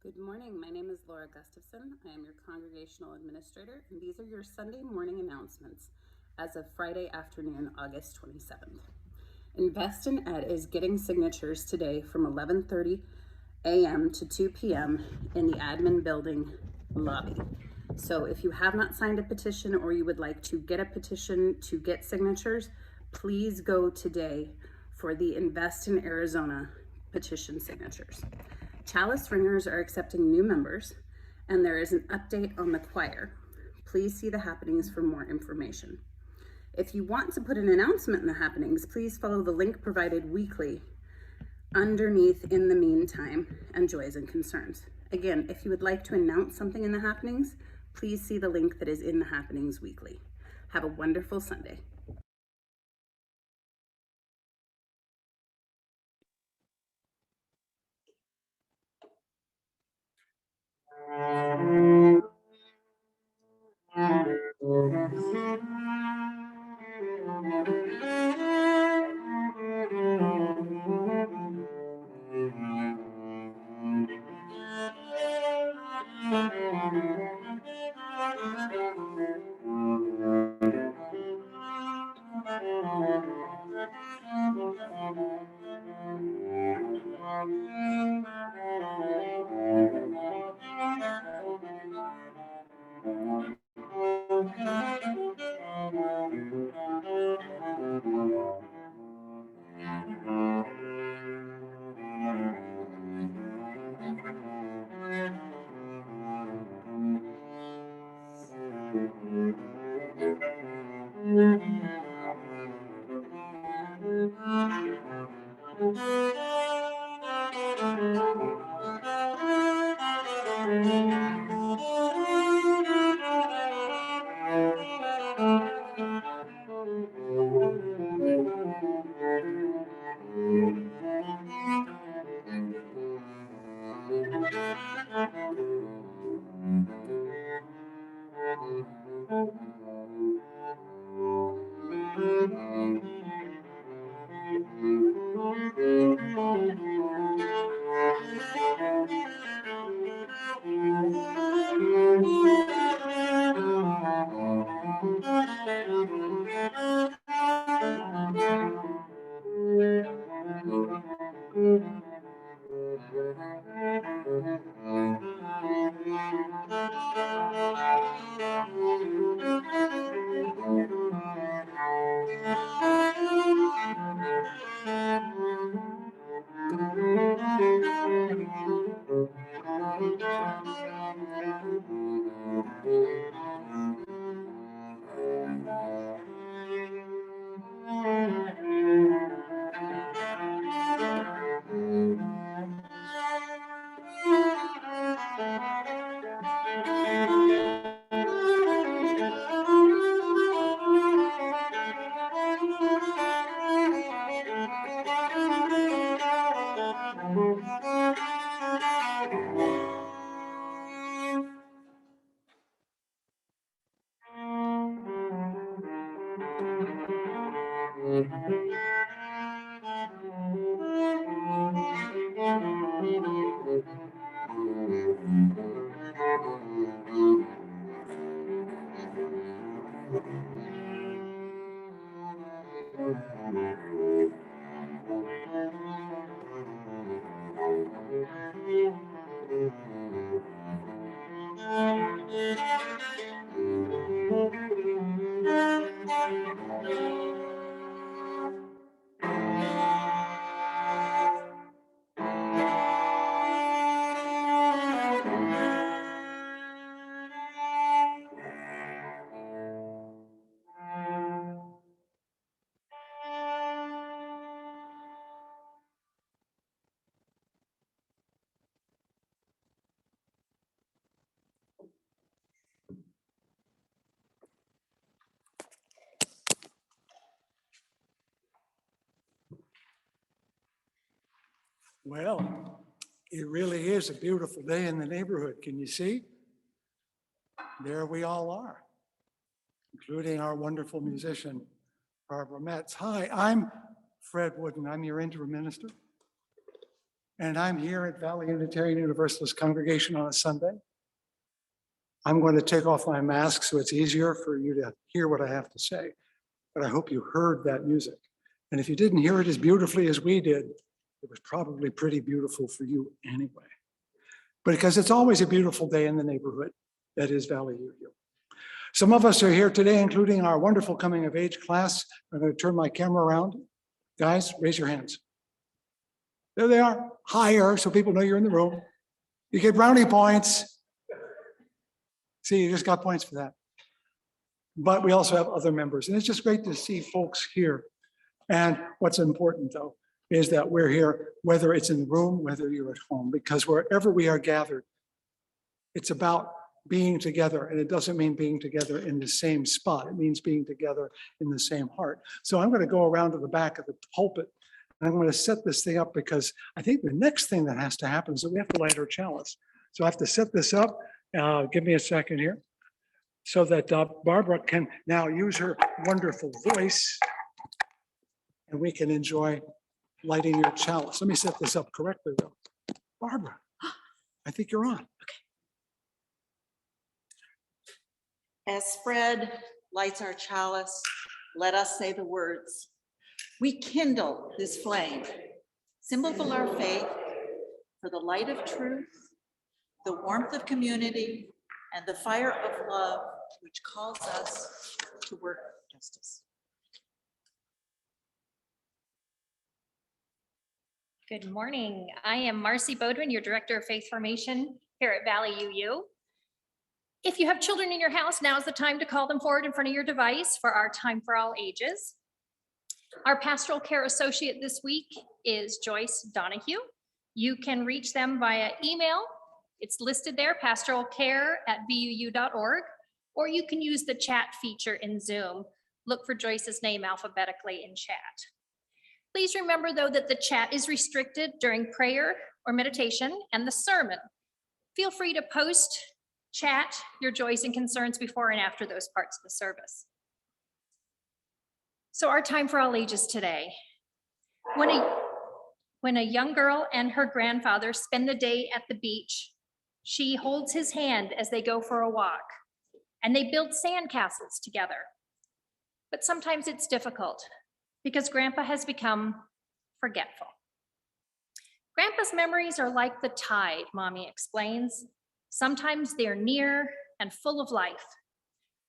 Good morning. My name is Laura Gustafson. I am your congregational administrator, and these are your Sunday morning announcements as of Friday afternoon, August 27th. Invest in Ed is getting signatures today from 11:30 a.m. to 2 p.m. in the admin building lobby. So if you have not signed a petition or you would like to get a petition to get signatures, please go today for the Invest in Arizona petition signatures. Chalice Ringers are accepting new members, and there is an update on the choir. Please see the happenings for more information. If you want to put an announcement in the happenings, please follow the link provided weekly underneath In the Meantime and Joys and Concerns. Again, if you would like to announce something in the happenings, please see the link that is in the happenings weekly. Have a wonderful Sunday. Well, it really is a beautiful day in the neighborhood. Can you see? There we all are, including our wonderful musician, Barbara Metz. Hi, I'm Fred Wooden. I'm your interim minister. and I'm here at Valley Unitarian Universalist Congregation on a Sunday. I'm going to take off my mask so it's easier for you to hear what I have to say, but I hope you heard that music. And if you didn't hear it as beautifully as we did, it was probably pretty beautiful for you anyway. But because it's always a beautiful day in the neighborhood, that is Valley UU. Some of us are here today, including our wonderful coming of age class. I'm going to turn my camera around. Guys, raise your hands. There they are, higher, so people know you're in the room. You get brownie points. See, you just got points for that. But we also have other members, and it's just great to see folks here. And what's important, though, is that we're here, whether it's in the room, whether you're at home, because wherever we are gathered, it's about being together. And it doesn't mean being together in the same spot. It means being together in the same heart. So I'm going to go around to the back of the pulpit, and I'm going to set this thing up because I think the next thing that has to happen is that we have to light our chalice. So I have to set this up. Give me a second here so that Barbara can now use her wonderful voice and we can enjoy lighting your chalice. Let me set this up correctly though. Barbara, I think you're on. Okay. As Fred lights our chalice, let us say the words. We kindle this flame, symbol for our faith, for the light of truth, the warmth of community, and the fire of love, which calls us to work justice. Good morning. I am Marcy Bodwin, your Director of Faith Formation here at Valley UU. If you have children in your house, now is the time to call them forward in front of your device for our Time for All Ages. Our pastoral care associate this week is Joyce Donahue. You can reach them via email. It's listed there, pastoralcare@vuu.org, or you can use the chat feature in Zoom. Look for Joyce's name alphabetically in chat. Please remember, though, that the chat is restricted during prayer or meditation and the sermon. Feel free to post, chat your joys and concerns before and after those parts of the service. So our Time for All Ages today. When a young girl and her grandfather spend the day at the beach, she holds his hand as they go for a walk, and they build sandcastles together. But sometimes it's difficult because Grandpa has become forgetful. Grandpa's memories are like the tide, Mommy explains. Sometimes they're near and full of life.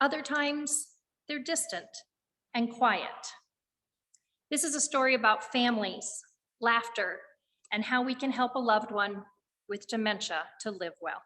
Other times they're distant and quiet. This is a story about families, laughter, and how we can help a loved one with dementia to live well.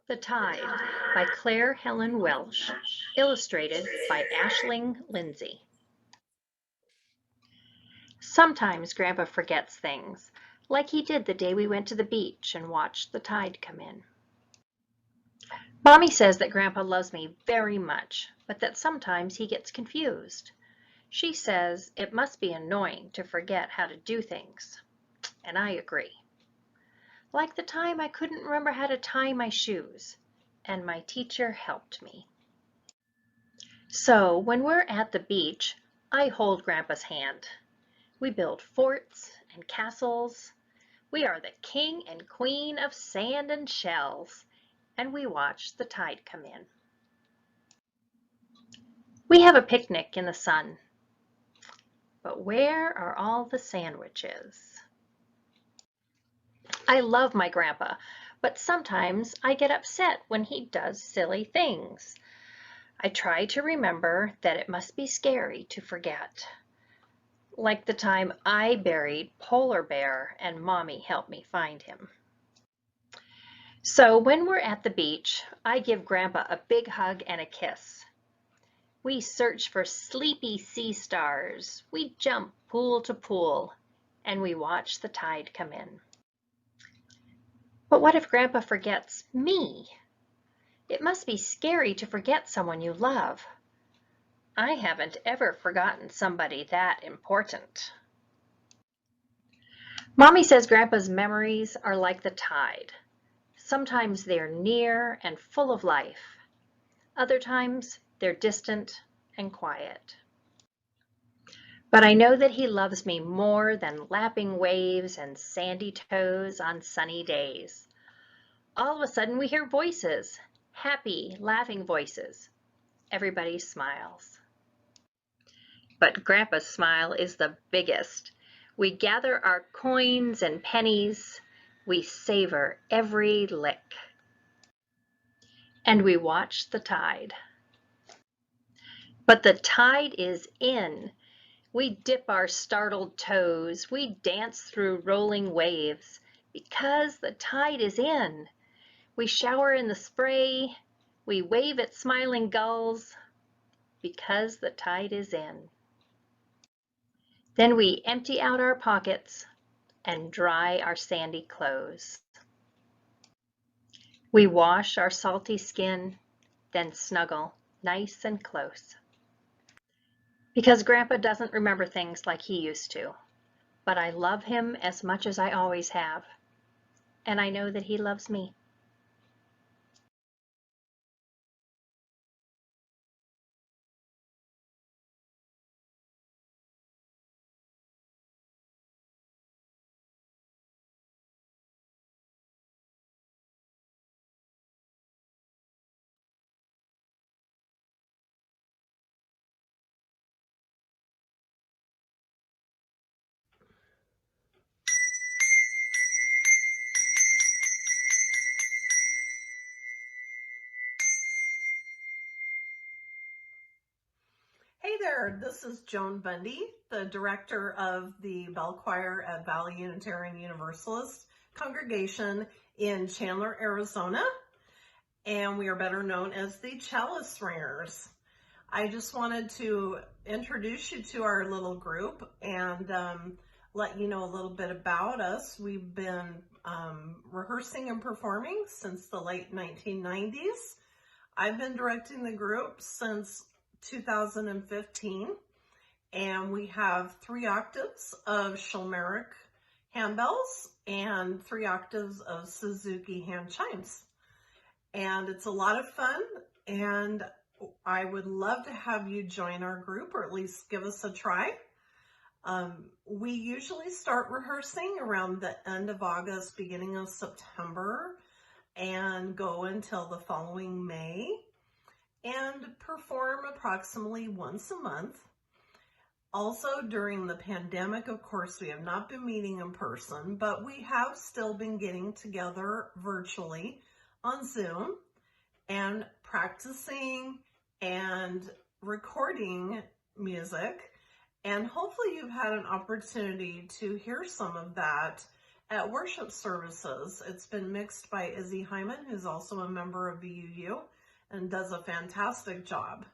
The Tide by Claire Helen Welsh, illustrated by Aisling Lindsay. Sometimes Grandpa forgets things, like he did the day we went to the beach and watched the tide come in. Mommy says that Grandpa loves me very much, but that sometimes he gets confused. She says it must be annoying to forget how to do things, and I agree. Like the time I couldn't remember how to tie my shoes, and my teacher helped me. So when we're at the beach, I hold Grandpa's hand. We build forts and castles. We are the king and queen of sand and shells, and we watch the tide come in. We have a picnic in the sun. But where are all the sandwiches? I love my grandpa, but sometimes I get upset when he does silly things. I try to remember that it must be scary to forget. Like the time I buried Polar Bear and Mommy helped me find him. So when we're at the beach, I give Grandpa a big hug and a kiss. We search for sleepy sea stars. We jump pool to pool, and we watch the tide come in. But what if Grandpa forgets me? It must be scary to forget someone you love. I haven't ever forgotten somebody that important. Mommy says Grandpa's memories are like the tide. Sometimes they're near and full of life. Other times they're distant and quiet. But I know that he loves me more than lapping waves and sandy toes on sunny days. All of a sudden we hear voices, happy, laughing voices. Everybody smiles. But Grandpa's smile is the biggest. We gather our coins and pennies. We savor every lick. And we watch the tide. But the tide is in. We dip our startled toes. We dance through rolling waves because the tide is in. We shower in the spray. We wave at smiling gulls because the tide is in. Then we empty out our pockets and dry our sandy clothes. We wash our salty skin, then snuggle nice and close. Because Grandpa doesn't remember things like he used to, but I love him as much as I always have, and I know that he loves me. Hey there, this is Joan Bundy, the director of the bell choir at Valley Unitarian Universalist congregation in Chandler, Arizona, and we are better known as the Chalice Ringers. I just wanted to introduce you to our little group and let you know a little bit about us. We've been rehearsing and performing since the late 1990s. I've been directing the group since 2015, and we have 3 octaves of Schulmerich handbells and 3 octaves of Suzuki hand chimes. And it's a lot of fun, and I would love to have you join our group, or at least give us a try. We usually start rehearsing around the end of August, beginning of September, and go until the following May, and perform approximately once a month. Also, during the pandemic, of course, we have not been meeting in person, but we have still been getting together virtually on Zoom and practicing and recording music. And hopefully you've had an opportunity to hear some of that at worship services. It's been mixed by Izzy Hyman, who's also a member of VUU and does a fantastic job.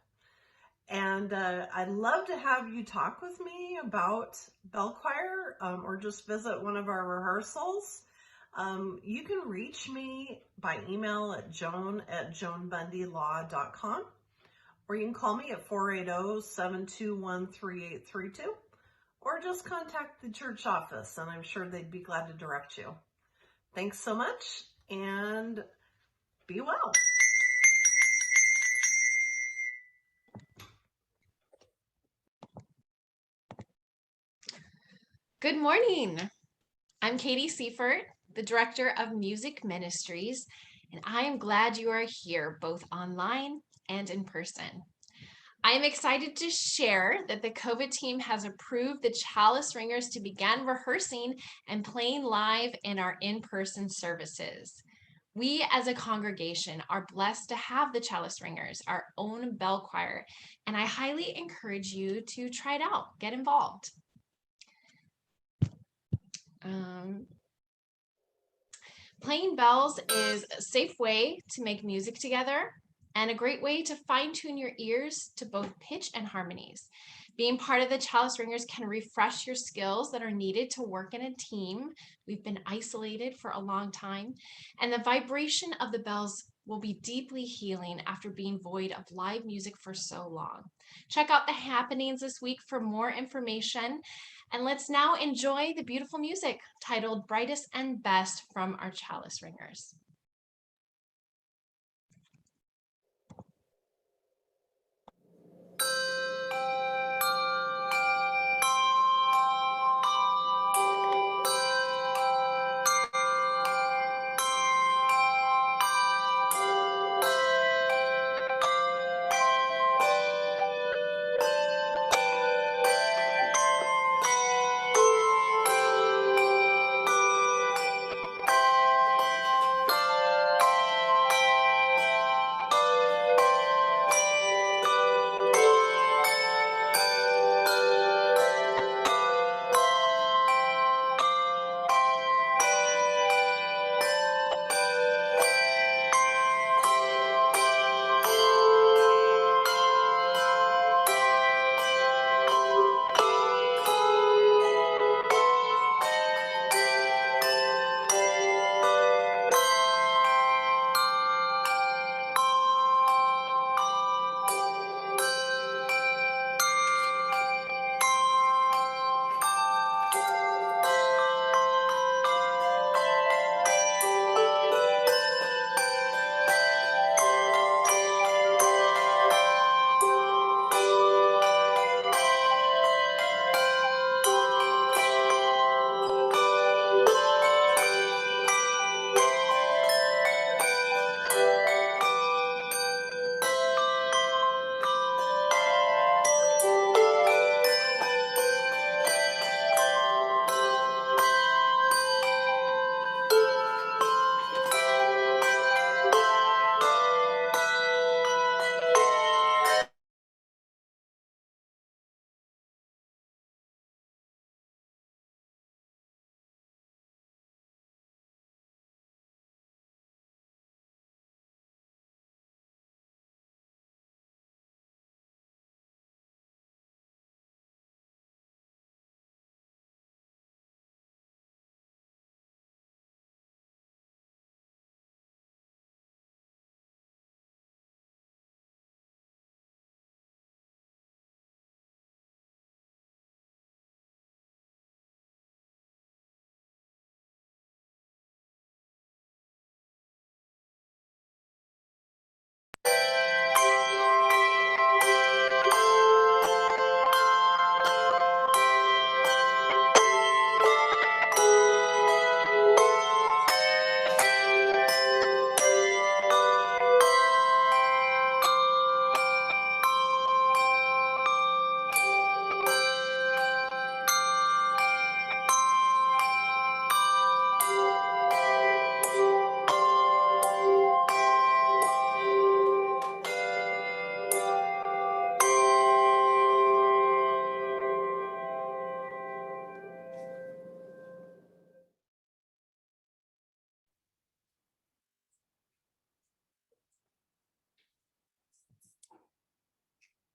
And I'd love to have you talk with me about bell choir, or just visit one of our rehearsals. You can reach me by email at joan@joanbundylaw.com, or you can call me at 480-721-3832, or just contact the church office, and I'm sure they'd be glad to direct you. Thanks so much, and be well. Good morning. I'm Katie Seifert, the Director of Music Ministries, and I am glad you are here both online and in person. I am excited to share that the COVID team has approved the Chalice Ringers to begin rehearsing and playing live in our in-person services. We as a congregation are blessed to have the Chalice Ringers, our own bell choir, and I highly encourage you to try it out, get involved. Playing bells is a safe way to make music together and a great way to fine-tune your ears to both pitch and harmonies. Being part of the Chalice Ringers can refresh your skills that are needed to work in a team. We've been isolated for a long time, and the vibration of the bells will be deeply healing after being void of live music for so long. Check out the happenings this week for more information. And let's now enjoy the beautiful music titled Brightest and Best from our Chalice Ringers.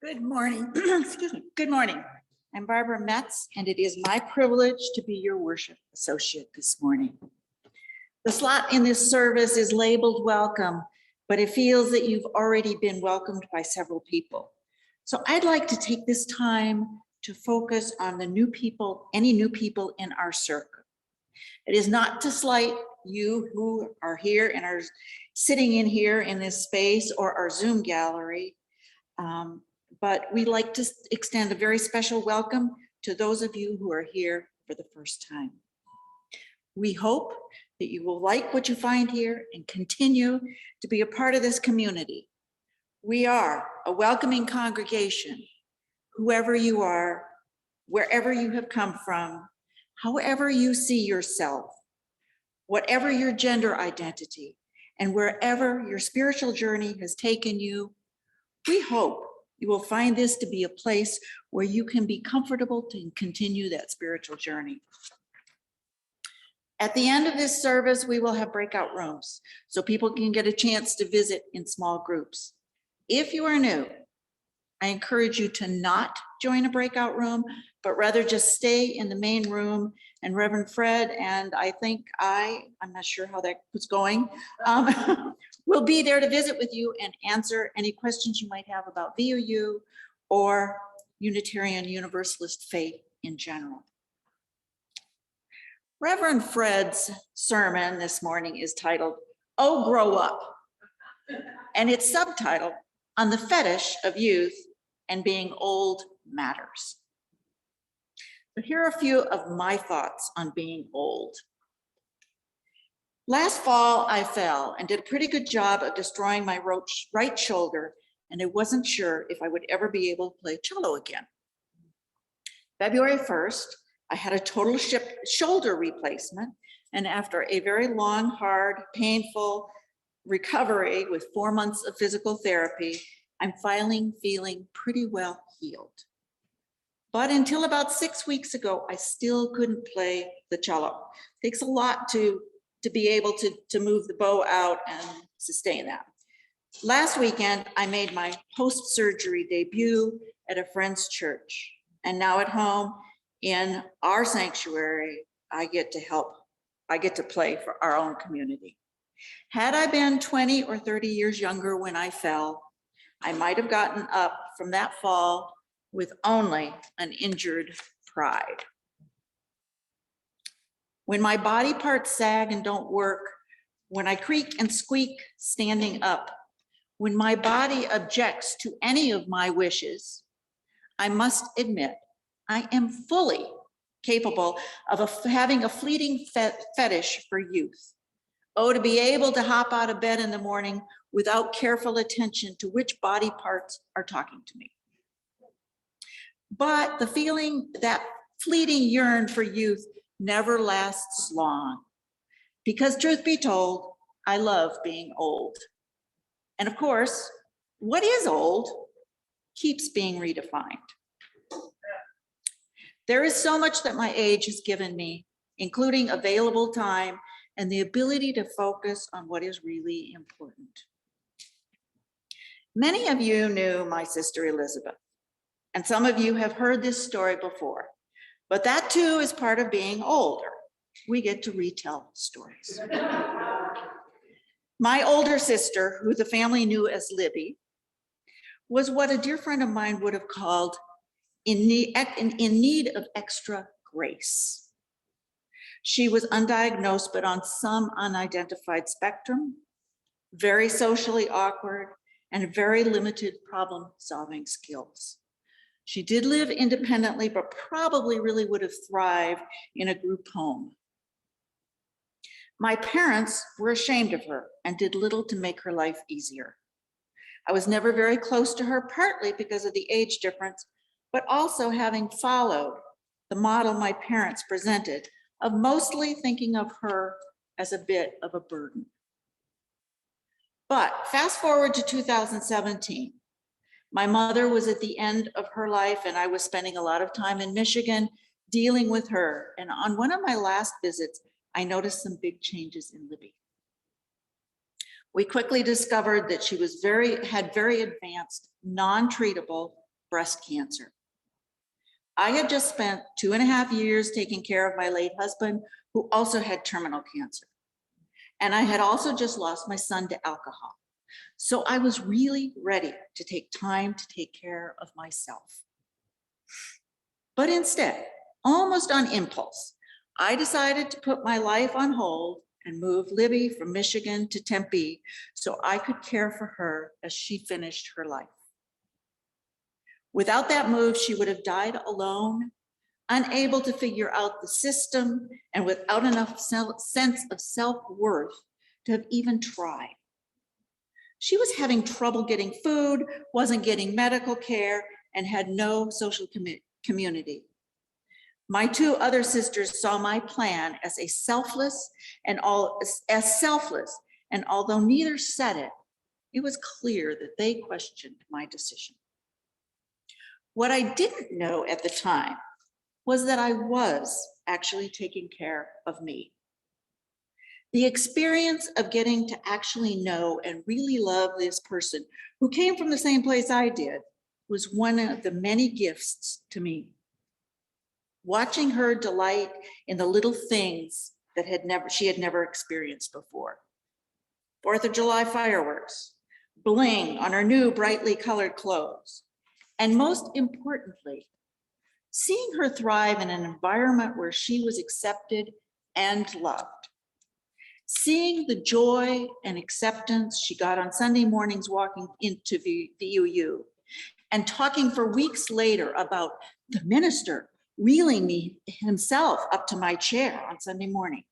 Good morning. Excuse me. Good morning. I'm Barbara Metz, and it is my privilege to be your worship associate this morning. The slot in this service is labeled welcome, but it feels that you've already been welcomed by several people. So I'd like to take this time to focus on the new people, any new people in our circle. It is not to slight you who are here and are sitting in here in this space or our Zoom gallery, but we'd like to extend a very special welcome to those of you who are here for the first time. We hope that you will like what you find here and continue to be a part of this community. We are a welcoming congregation, whoever you are, wherever you have come from, however you see yourself, whatever your gender identity, and wherever your spiritual journey has taken you. We hope you will find this to be a place where you can be comfortable to continue that spiritual journey. At the end of this service, we will have breakout rooms so people can get a chance to visit in small groups. If you are new, I encourage you to not join a breakout room, but rather just stay in the main room. And Reverend Fred and I think I'm not sure how that was going, we'll be there to visit with you and answer any questions you might have about VUU or Unitarian Universalist faith in general. Reverend Fred's sermon this morning is titled, "Oh, Grow Up," and it's subtitled, "On the Fetish of Youth and Being Old Matters." But here are a few of my thoughts on being old. Last fall, I fell and did a pretty good job of destroying my right shoulder, and I wasn't sure if I would ever be able to play cello again. February 1st, I had a total shoulder replacement, and after a very long, hard, painful recovery with 4 months of physical therapy, I'm finally feeling pretty well healed. But until about 6 weeks ago, I still couldn't play the cello. It takes a lot to be able to move the bow out and sustain that. Last weekend, I made my post-surgery debut at a friend's church. And now at home in our sanctuary, I get to play for our own community. Had I been 20 or 30 years younger when I fell, I might have gotten up from that fall with only an injured pride. When my body parts sag and don't work, when I creak and squeak standing up, when my body objects to any of my wishes, I must admit I am fully capable of having a fleeting fetish for youth. Oh, to be able to hop out of bed in the morning without careful attention to which body parts are talking to me. But the feeling, that fleeting yearn for youth, never lasts long. Because truth be told, I love being old. And of course, what is old keeps being redefined. There is so much that my age has given me, including available time and the ability to focus on what is really important. Many of you knew my sister Elizabeth, and some of you have heard this story before, but that too is part of being older. We get to retell stories. My older sister, who the family knew as Libby, was what a dear friend of mine would have called in need of extra grace. She was undiagnosed, but on some unidentified spectrum, very socially awkward, and very limited problem-solving skills. She did live independently, but probably really would have thrived in a group home. My parents were ashamed of her and did little to make her life easier. I was never very close to her, partly because of the age difference, but also having followed the model my parents presented of mostly thinking of her as a bit of a burden. But fast forward to 2017. My mother was at the end of her life, and I was spending a lot of time in Michigan dealing with her. And on one of my last visits, I noticed some big changes in Libby. We quickly discovered that she had very advanced, non-treatable breast cancer. I had just spent 2.5 years taking care of my late husband, who also had terminal cancer. And I had also just lost my son to alcohol. So I was really ready to take time to take care of myself. But instead, almost on impulse, I decided to put my life on hold and move Libby from Michigan to Tempe so I could care for her as she finished her life. Without that move, she would have died alone, unable to figure out the system, and without enough sense of self-worth to have even tried. She was having trouble getting food, wasn't getting medical care, and had no social community. My two other sisters saw my plan as selfless, and although neither said it, it was clear that they questioned my decision. What I didn't know at the time was that I was actually taking care of me. The experience of getting to actually know and really love this person who came from the same place I did was one of the many gifts to me. Watching her delight in the little things that she had never experienced before. 4th of July fireworks, bling on her new brightly colored clothes, and most importantly, seeing her thrive in an environment where she was accepted and loved. Seeing the joy and acceptance she got on Sunday mornings walking into the UU, and talking for weeks later about the minister wheeling me himself up to my chair on Sunday morning.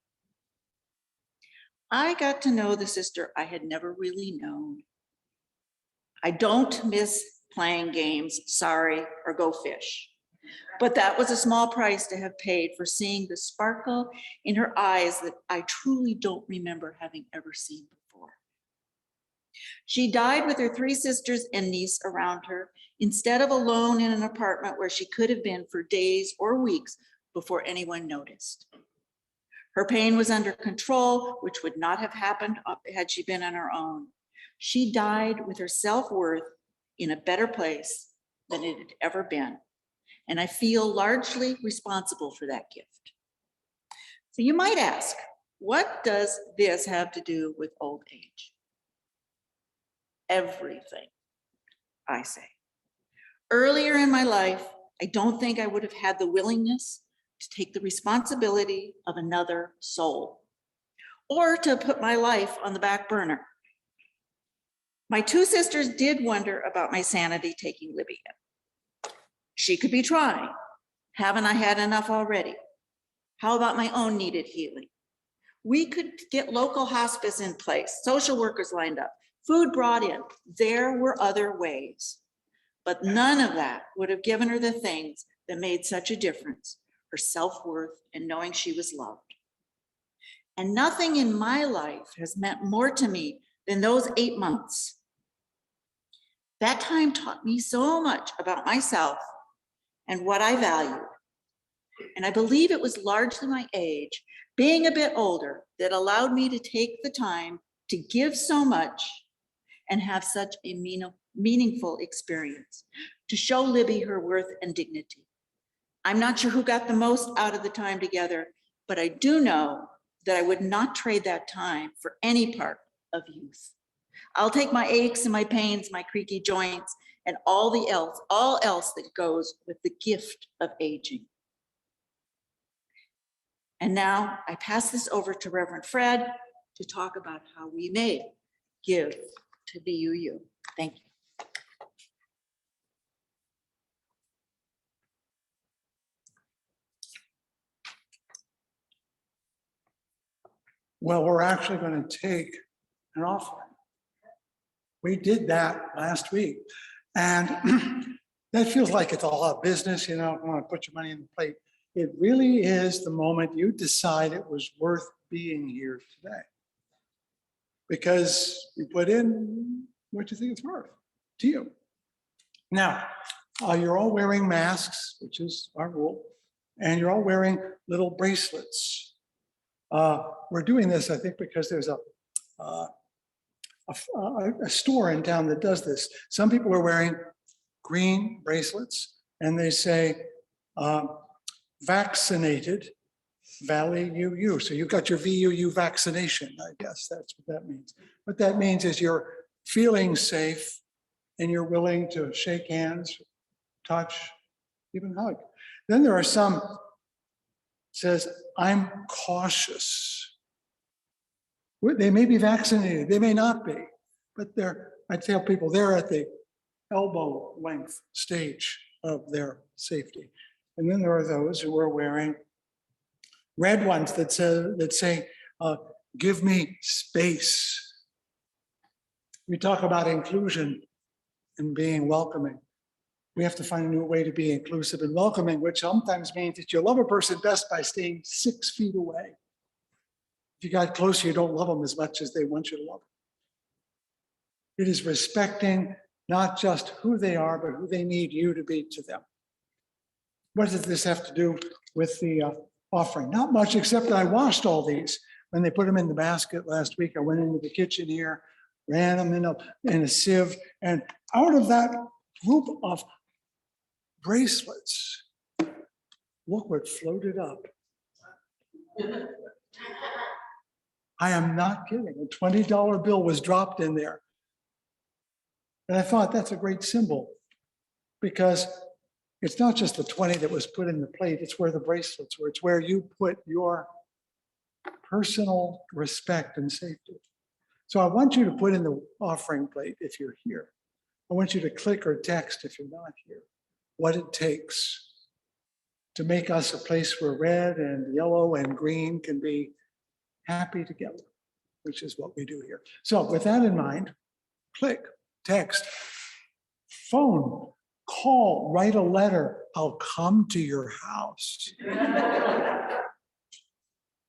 I got to know the sister I had never really known. I don't miss playing games, sorry, or go fish. But that was a small price to have paid for seeing the sparkle in her eyes that I truly don't remember having ever seen before. She died with her 3 sisters and niece around her, instead of alone in an apartment where she could have been for days or weeks before anyone noticed. Her pain was under control, which would not have happened had she been on her own. She died with her self-worth in a better place than it had ever been. And I feel largely responsible for that gift. So you might ask, what does this have to do with old age? Everything, I say. Earlier in my life, I don't think I would have had the willingness to take the responsibility of another soul, or to put my life on the back burner. My 2 sisters did wonder about my sanity taking Libby in. She could be trying. Haven't I had enough already? How about my own needed healing? We could get local hospice in place, social workers lined up, food brought in. There were other ways. But none of that would have given her the things that made such a difference, her self-worth and knowing she was loved. And nothing in my life has meant more to me than those 8 months. That time taught me so much about myself and what I valued. And I believe it was largely my age, being a bit older, that allowed me to take the time to give so much and have such a meaningful experience, to show Libby her worth and dignity. I'm not sure who got the most out of the time together, but I do know that I would not trade that time for any part of youth. I'll take my aches and my pains, my creaky joints, and all else that goes with the gift of aging. And now I pass this over to Reverend Fred to talk about how we may give to the UU. Thank you. Well, we're actually going to take an offering. We did that last week. And that feels like it's a lot of business, you know, want to put your money in the plate. It really is the moment you decide it was worth being here today. Because you put in what you think it's worth to you. Now, you're all wearing masks, which is our rule, and you're all wearing little bracelets. We're doing this, I think, because there's a store in town that does this. Some people are wearing green bracelets, and they say, vaccinated Valley UU. So you've got your VUU vaccination, I guess that's what that means. What that means is you're feeling safe, and you're willing to shake hands, touch, even hug. Then there are some says, I'm cautious. They may be vaccinated, they may not be, but I tell people they're at the elbow length stage of their safety. And then there are those who are wearing red ones that say, give me space. We talk about inclusion and being welcoming. We have to find a new way to be inclusive and welcoming, which sometimes means that you love a person best by staying 6 feet away. If you got closer, you don't love them as much as they want you to love them. It is respecting not just who they are, but who they need you to be to them. What does this have to do with the offering? Not much, except I washed all these. When they put them in the basket last week, I went into the kitchen here, ran them in a sieve, and out of that group of bracelets, look what floated up. I am not kidding. A $20 bill was dropped in there. And I thought that's a great symbol, because it's not just the 20 that was put in the plate, it's where the bracelets were. It's where you put your personal respect and safety. So I want you to put in the offering plate if you're here. I want you to click or text if you're not here, what it takes to make us a place where red and yellow and green can be happy together, which is what we do here. So with that in mind, click, text, phone, call, write a letter. I'll come to your house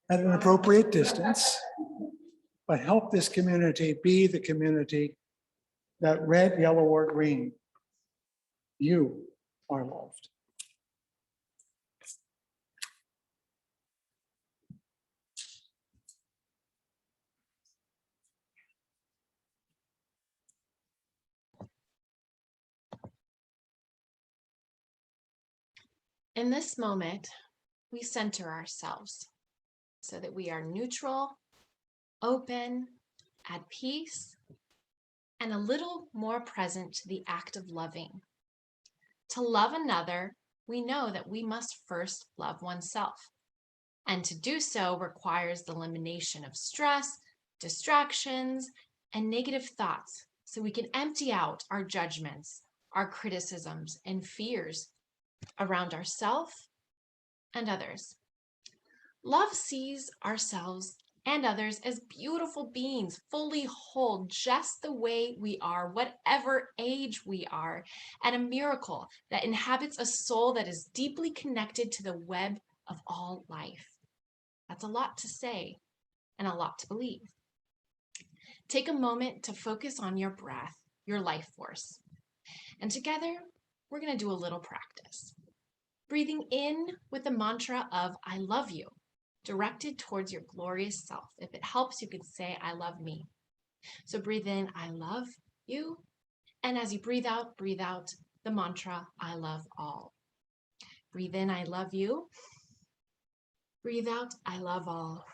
at an appropriate distance, but help this community be the community that red, yellow, or green, you are loved. In this moment, we center ourselves so that we are neutral, open, at peace, and a little more present to the act of loving. To love another, we know that we must first love oneself. And to do so requires the elimination of stress, distractions, and negative thoughts, so we can empty out our judgments, our criticisms, and fears around ourselves and others. Love sees ourselves and others as beautiful beings, fully whole, just the way we are, whatever age we are, and a miracle that inhabits a soul that is deeply connected to the web of all life. That's a lot to say and a lot to believe. Take a moment to focus on your breath, your life force. And together, we're going to do a little practice. Breathing in with the mantra of I love you, directed towards your glorious self. If it helps, you could say I love me. So breathe in, I love you. And as you breathe out the mantra, I love all. Breathe in, I love you. Breathe out, I love all.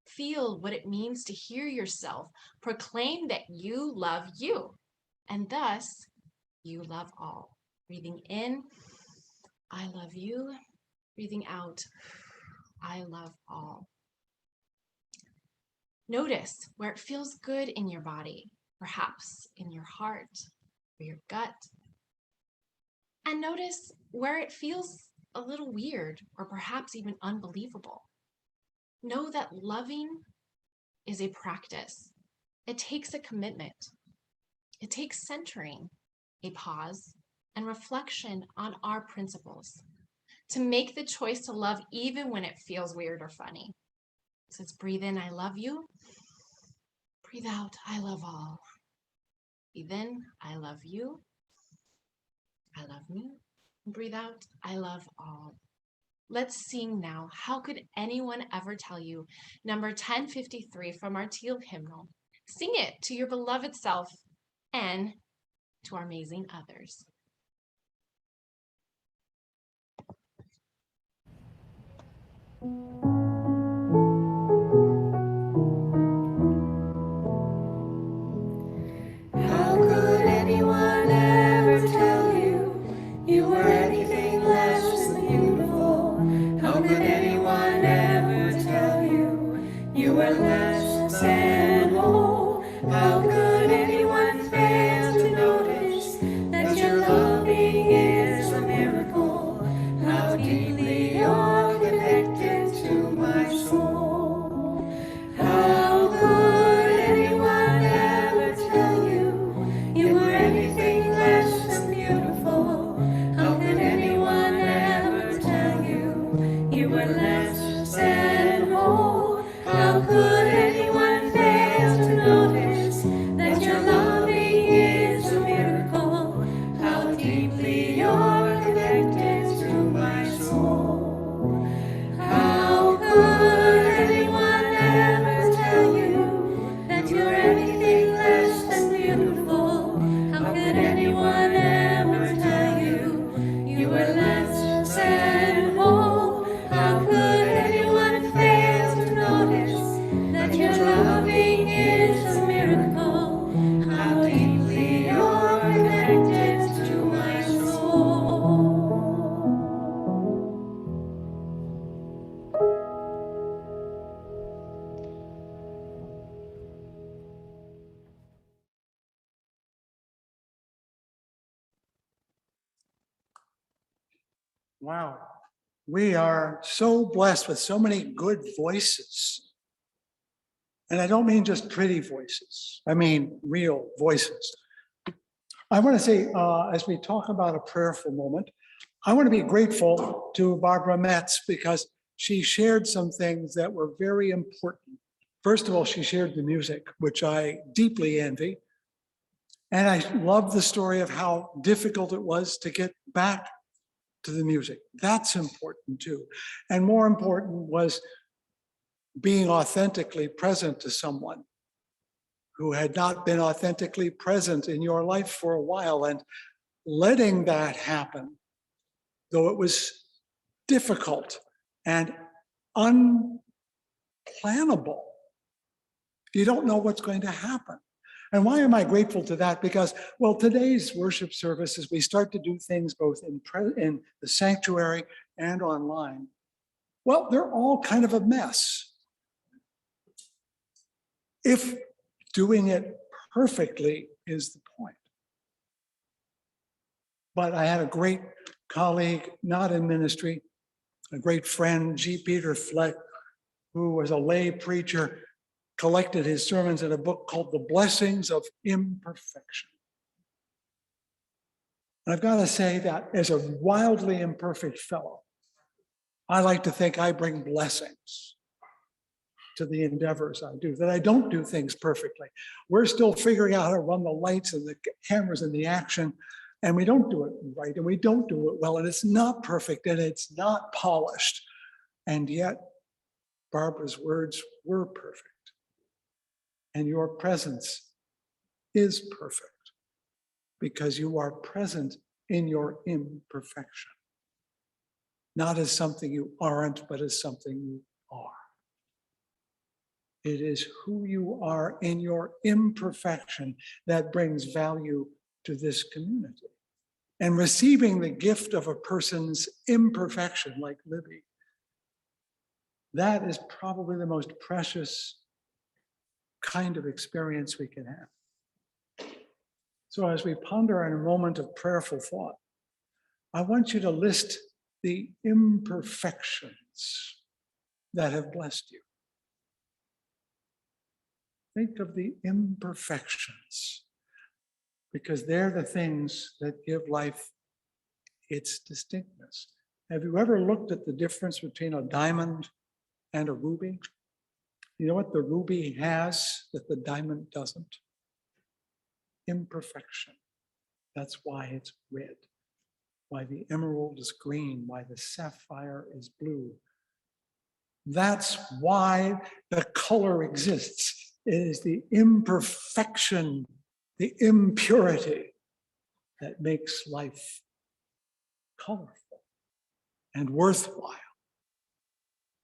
Feel what it means to hear yourself proclaim that you love you, and thus you love all. Breathing in, I love you. Breathing out, I love all. Notice where it feels good in your body, perhaps in your heart or your gut. And notice where it feels a little weird or perhaps even unbelievable. Know that loving is a practice. It takes a commitment. It takes centering, a pause, and reflection on our principles to make the choice to love even when it feels weird or funny. So let's breathe in, I love you. Breathe out, I love all. Breathe in, I love you. I love me. Breathe out, I love all. Let's sing now. How could anyone ever tell you? Number 1053 from our teal hymnal. Sing it to your beloved self and to our amazing others. Wow. We are so blessed with so many good voices. And I don't mean just pretty voices. I mean real voices. I want to say, as we talk about a prayerful moment, I want to be grateful to Barbara Metz because she shared some things that were very important. First of all, she shared the music, which I deeply envy. And I love the story of how difficult it was to get back to the music. That's important too. And more important was being authentically present to someone who had not been authentically present in your life for a while and letting that happen, though it was difficult and unplannable. You don't know what's going to happen. And why am I grateful to that? Because, well, today's worship service, as we start to do things both in the sanctuary and online, well, they're all kind of a mess. If doing it perfectly is the point. But I had a great colleague, not in ministry, a great friend, G. Peter Fleck, who was a lay preacher, collected his sermons in a book called The Blessings of Imperfection. And I've got to say that as a wildly imperfect fellow, I like to think I bring blessings to the endeavors I do, that I don't do things perfectly. We're still figuring out how to run the lights and the cameras and the action, and we don't do it right, and we don't do it well, and it's not perfect, and it's not polished. And yet, Barbara's words were perfect. And your presence is perfect because you are present in your imperfection. Not as something you aren't, but as something you are. It is who you are in your imperfection that brings value to this community. And receiving the gift of a person's imperfection, like Libby, that is probably the most precious kind of experience we can have. So as we ponder in a moment of prayerful thought, I want you to list the imperfections that have blessed you. Think of the imperfections, because they're the things that give life its distinctness. Have you ever looked at the difference between a diamond and a ruby? You know what the ruby has that the diamond doesn't? Imperfection. That's why it's red, why the emerald is green, why the sapphire is blue. That's why the color exists. It is the imperfection, the impurity that makes life colorful and worthwhile.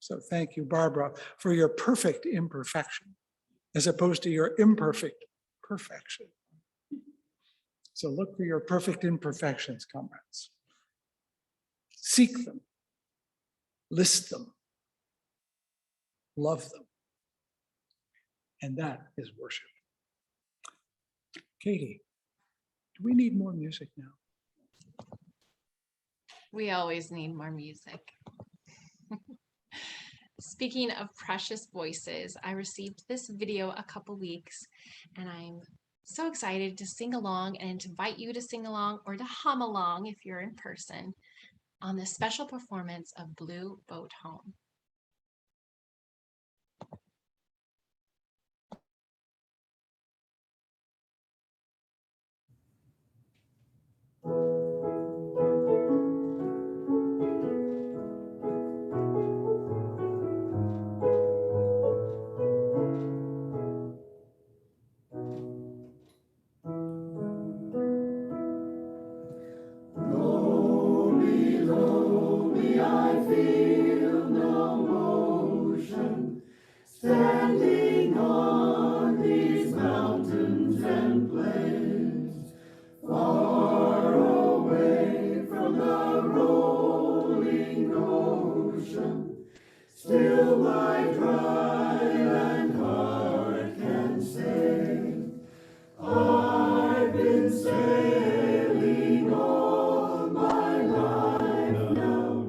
So thank you, Barbara, for your perfect imperfection, as opposed to your imperfect perfection. So look for your perfect imperfections, comrades. Seek them, list them, love them. And that is worship. Katie, do we need more music now? We always need more music. Speaking of precious voices, I received this video a couple weeks, and I'm so excited to sing along and to invite you to sing along or to hum along if you're in person on this special performance of Blue Boat Home. Standing on these mountains and plains, far away from the rolling ocean, still my dry land heart can say, I've been sailing all my life now.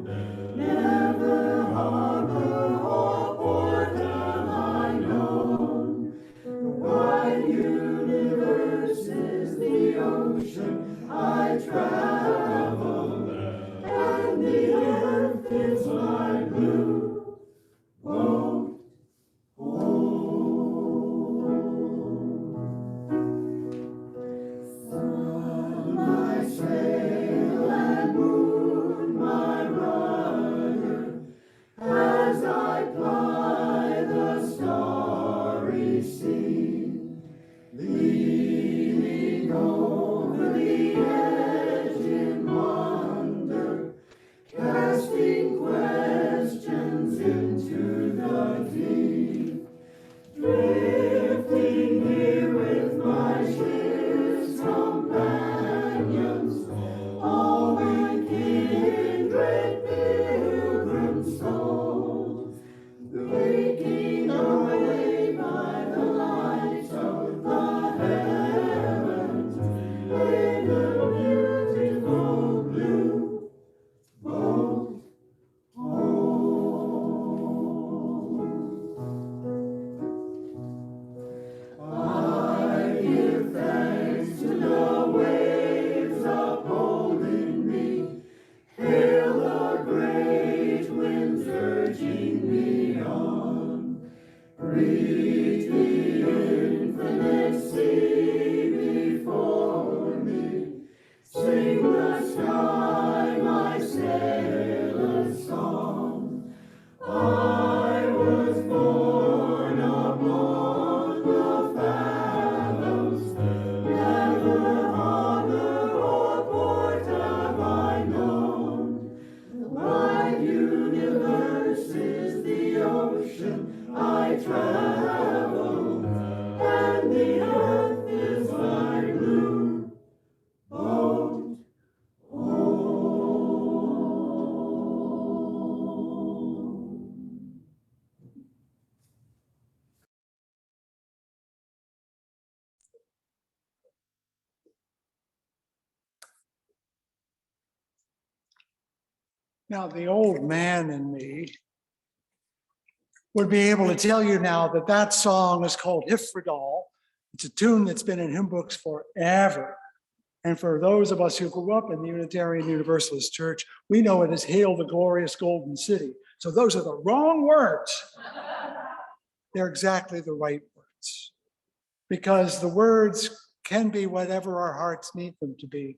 reach the infinite sea before me. Sing the sky my sailor's song. I was born upon the fathoms, never harbor or port have I known. The wide universe is the ocean I travel, and the earth is my blue boat home. Now, the old man in me would be able to tell you now that that song is called Hifredal. It's a tune that's been in hymn books forever. And for those of us who grew up in the Unitarian Universalist Church, we know it as Hail the Glorious Golden City. So those are the wrong words. They're exactly the right words. Because the words can be whatever our hearts need them to be.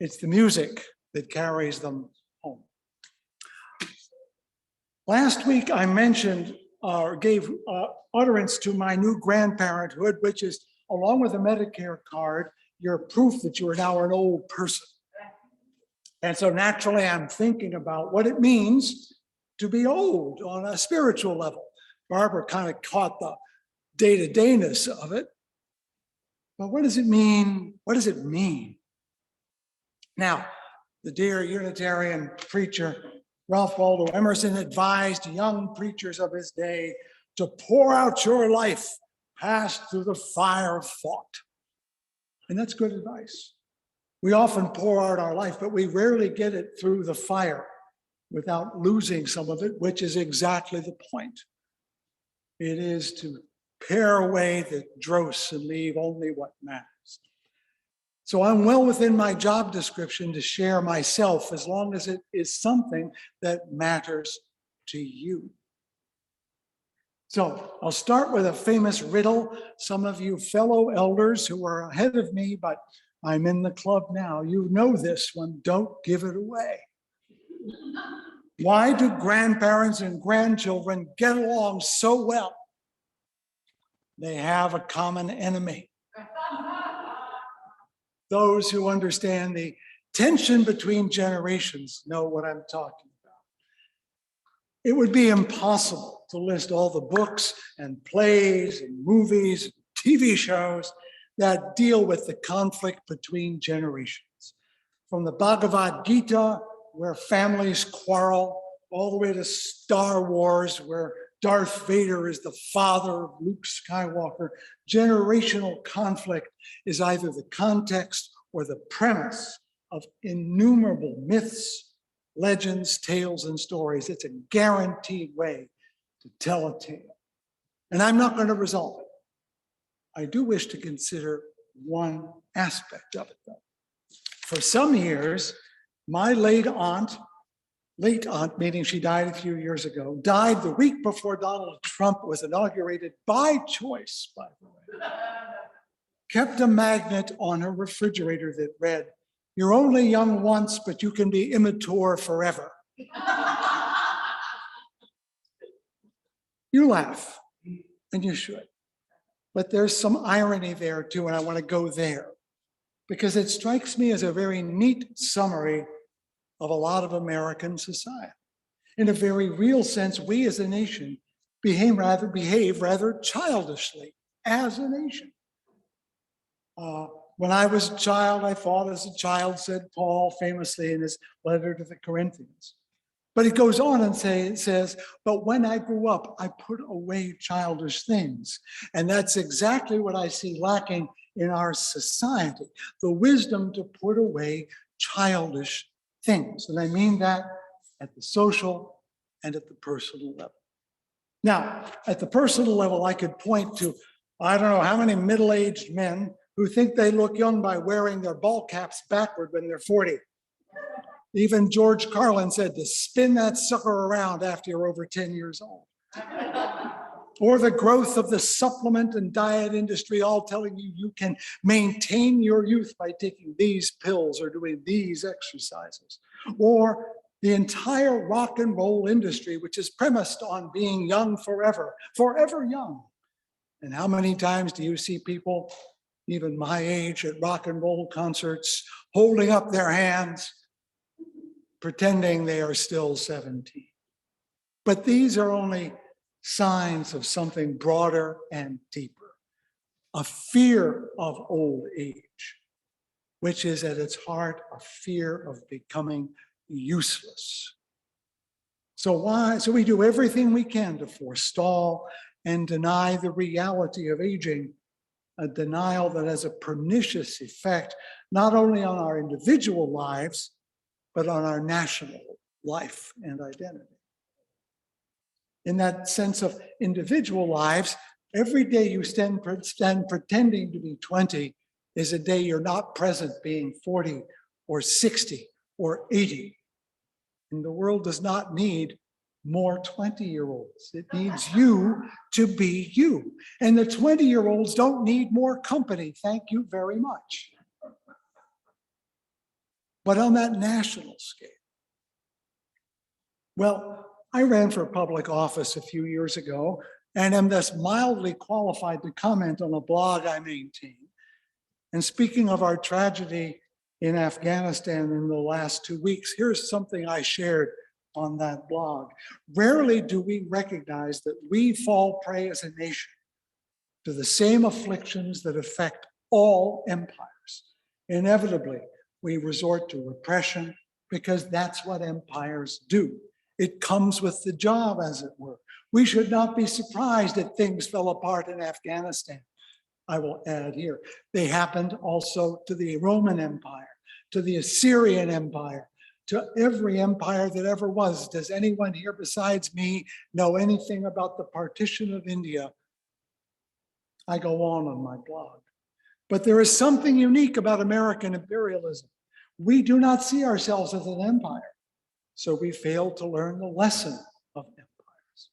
It's the music that carries them home. Last week, I mentioned or gave utterance to my new grandparenthood, which is, along with a Medicare card, your proof that you are now an old person. And so naturally, I'm thinking about what it means to be old on a spiritual level. Barbara kind of caught the day-to-dayness of it. But what does it mean? What does it mean? Now, the dear Unitarian preacher, Ralph Waldo Emerson, advised young preachers of his day to pour out your life, pass through the fire of thought. And that's good advice. We often pour out our life, but we rarely get it through the fire without losing some of it, which is exactly the point. It is to pare away the dross and leave only what matters. So I'm well within my job description to share myself as long as it is something that matters to you. So I'll start with a famous riddle. Some of you fellow elders who are ahead of me, but I'm in the club now. You know this one, don't give it away. Why do grandparents and grandchildren get along so well? They have a common enemy. Those who understand the tension between generations know what I'm talking about. It would be impossible to list all the books and plays and movies, and TV shows that deal with the conflict between generations. From the Bhagavad Gita, where families quarrel, all the way to Star Wars, where Darth Vader is the father of Luke Skywalker. Generational conflict is either the context or the premise of innumerable myths, legends, tales, and stories. It's a guaranteed way to tell a tale. And I'm not going to resolve it. I do wish to consider one aspect of it, though. For some years, my late aunt, meaning she died a few years ago, died the week before Donald Trump was inaugurated by choice, by the way, kept a magnet on her refrigerator that read, "You're only young once, but you can be immature forever." You laugh, and you should. But there's some irony there too, and I want to go there, because it strikes me as a very neat summary of a lot of American society. In a very real sense, we as a nation behave rather childishly as a nation. When I was a child, I thought as a child, said Paul famously in his letter to the Corinthians. But it goes on and says, but when I grew up, I put away childish things. And that's exactly what I see lacking in our society, the wisdom to put away childish things. And I mean that at the social and at the personal level. Now, at the personal level, I could point to, I don't know how many middle-aged men who think they look young by wearing their ball caps backward when they're 40. Even George Carlin said to spin that sucker around after you're over 10 years old. or the growth of the supplement and diet industry, all telling you you can maintain your youth by taking these pills or doing these exercises, or the entire rock and roll industry, which is premised on being young forever, forever young. And how many times do you see people, even my age, at rock and roll concerts, holding up their hands, pretending they are still 17? But these are only signs of something broader and deeper, a fear of old age, which is at its heart a fear of becoming useless. So we do everything we can to forestall and deny the reality of aging, a denial that has a pernicious effect not only on our individual lives, but on our national life and identity. In that sense of individual lives, every day you stand pretending to be 20 is a day you're not present being 40 or 60 or 80. And the world does not need more 20-year-olds. It needs you to be you. And the 20-year-olds don't need more company. Thank you very much. But on that national scale, well, I ran for public office a few years ago and am thus mildly qualified to comment on a blog I maintain. And speaking of our tragedy in Afghanistan in the last 2 weeks, here's something I shared on that blog. Rarely do we recognize that we fall prey as a nation to the same afflictions that affect all empires. Inevitably, we resort to repression because that's what empires do. It comes with the job, as it were. We should not be surprised that things fell apart in Afghanistan. I will add here, they happened also to the Roman Empire, to the Assyrian Empire, to every empire that ever was. Does anyone here besides me know anything about the Partition of India? I go on my blog. But there is something unique about American imperialism. We do not see ourselves as an empire, so we fail to learn the lesson of empires.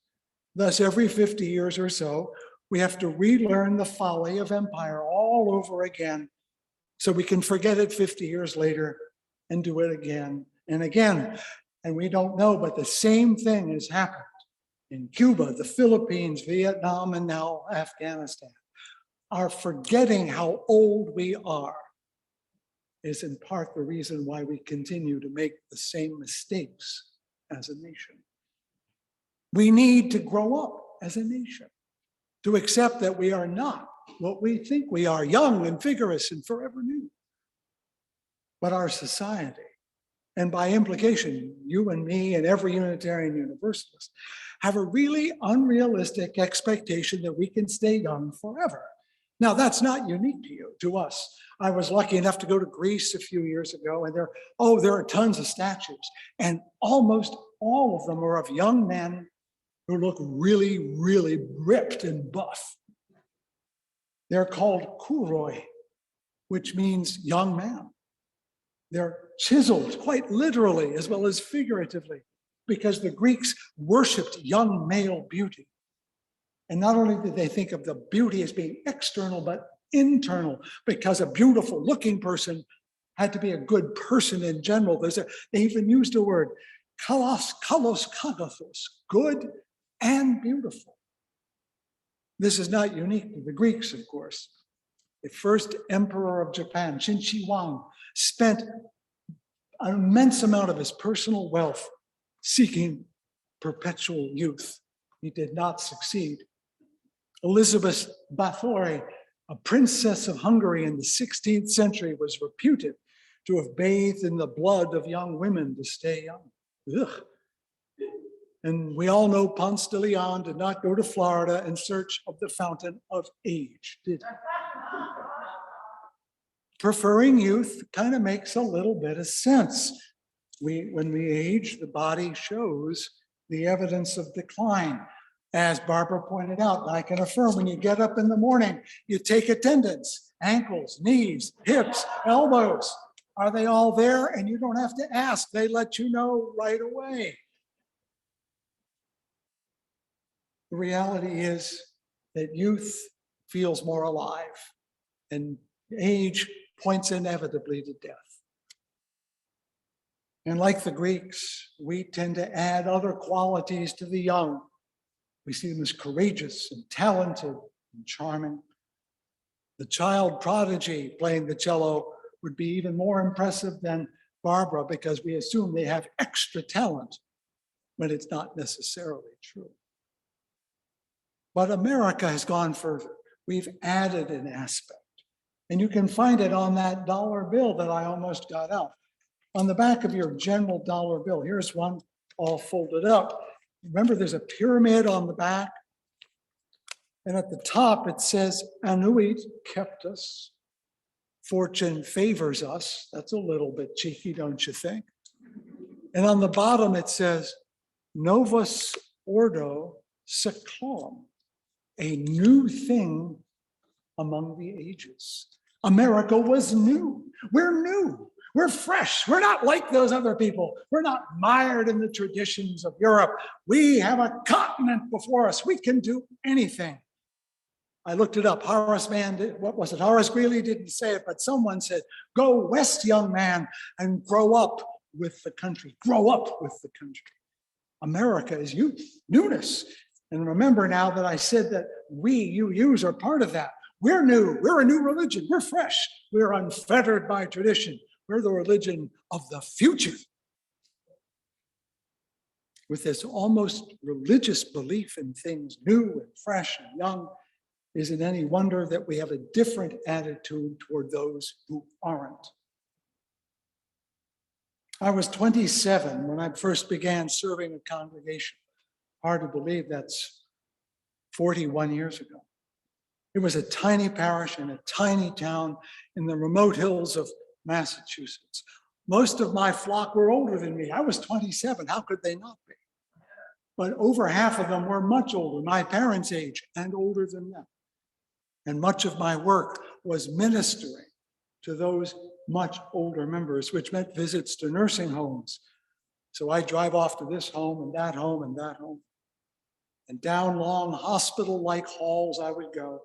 Thus, every 50 years or so, we have to relearn the folly of empire all over again so we can forget it 50 years later and do it again and again. And we don't know, but the same thing has happened in Cuba, the Philippines, Vietnam, and now Afghanistan. Our forgetting how old we are is in part the reason why we continue to make the same mistakes as a nation. We need to grow up as a nation, to accept that we are not what we think we are, young and vigorous and forever new. But our society, and by implication, you and me and every Unitarian Universalist, have a really unrealistic expectation that we can stay young forever. Now, that's not unique to you, to us. I was lucky enough to go to Greece a few years ago, and there are tons of statues, and almost all of them are of young men who look really, really ripped and buff. They're called kouroi, which means young man. They're chiseled quite literally as well as figuratively, because the Greeks worshipped young male beauty. And not only did they think of the beauty as being external, but internal, because a beautiful looking person had to be a good person in general. They even used the word kalos kagathos, good and beautiful. This is not unique to the Greeks, of course. The first emperor of Japan, Qin Shi Huang, spent an immense amount of his personal wealth seeking perpetual youth. He did not succeed. Elizabeth Bathory, a princess of Hungary in the 16th century, was reputed to have bathed in the blood of young women to stay young. Ugh. And we all know Ponce de Leon did not go to Florida in search of the fountain of age, did he? Preferring youth kind of makes a little bit of sense. When we age, the body shows the evidence of decline. As Barbara pointed out, and I can affirm, when you get up in the morning, you take attendance, ankles, knees, hips, elbows. Are they all there? And you don't have to ask. They let you know right away. The reality is that youth feels more alive, and age points inevitably to death. And like the Greeks, we tend to add other qualities to the young. We see them as courageous and talented and charming. The child prodigy playing the cello would be even more impressive than Barbara because we assume they have extra talent when it's not necessarily true. But America has gone further. We've added an aspect. And you can find it on that dollar bill that I almost got out. On the back of your general dollar bill, here's one all folded up. Remember, there's a pyramid on the back. And at the top, it says, Annuit Keptus. Fortune favors us. That's a little bit cheeky, don't you think? And on the bottom, it says, Novus Ordo Seclorum, a new thing among the ages. America was new. We're new. We're fresh. We're not like those other people. We're not mired in the traditions of Europe. We have a continent before us. We can do anything. I looked it up. Horace Greeley didn't say it, but someone said, go west, young man, and grow up with the country. Grow up with the country. America is youth, newness. And remember now that I said that yous are part of that. We're new. We're a new religion. We're fresh. We're unfettered by tradition. We're the religion of the future. With this almost religious belief in things new and fresh and young, isn't any wonder that we have a different attitude toward those who aren't. I was 27 when I first began serving a congregation. Hard to believe that's 41 years ago. It was a tiny parish in a tiny town in the remote hills of Massachusetts. Most of my flock were older than me. I was 27. How could they not be? But over half of them were much older, my parents' age, and older than them. And much of my work was ministering to those much older members, which meant visits to nursing homes. So I drive off to this home and that home and that home. And down long hospital-like halls I would go,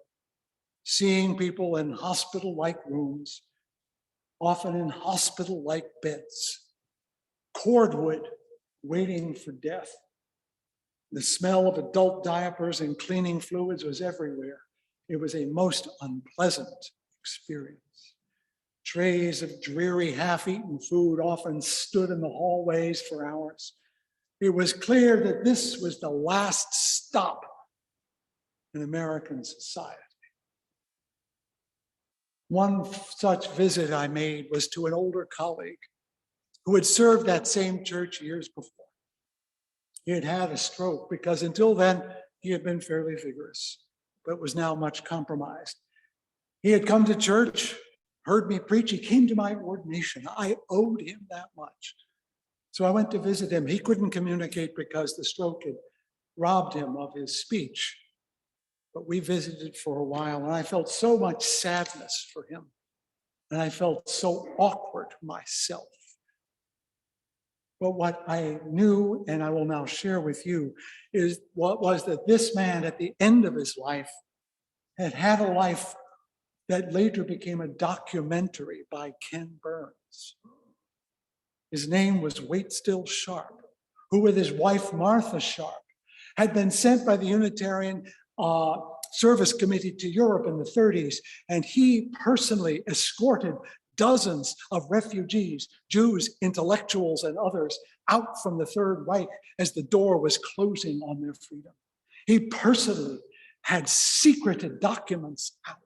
seeing people in hospital-like rooms, often in hospital-like beds, cordwood waiting for death. The smell of adult diapers and cleaning fluids was everywhere. It was a most unpleasant experience. Trays of dreary, half-eaten food often stood in the hallways for hours. It was clear that this was the last stop in American society. One such visit I made was to an older colleague who had served that same church years before. He had had a stroke because until then he had been fairly vigorous, but was now much compromised. He had come to church, heard me preach. He came to my ordination. I owed him that much. So I went to visit him. He couldn't communicate because the stroke had robbed him of his speech. But we visited for a while, and I felt so much sadness for him. And I felt so awkward myself. But what I knew, and I will now share with you, is what was that this man at the end of his life had had a life that later became a documentary by Ken Burns. His name was Waitstill Sharp, who with his wife Martha Sharp had been sent by the Unitarian Service Committee to Europe in the 30s, and he personally escorted dozens of refugees, Jews, intellectuals, and others out from the Third Reich as the door was closing on their freedom. He personally had secreted documents out.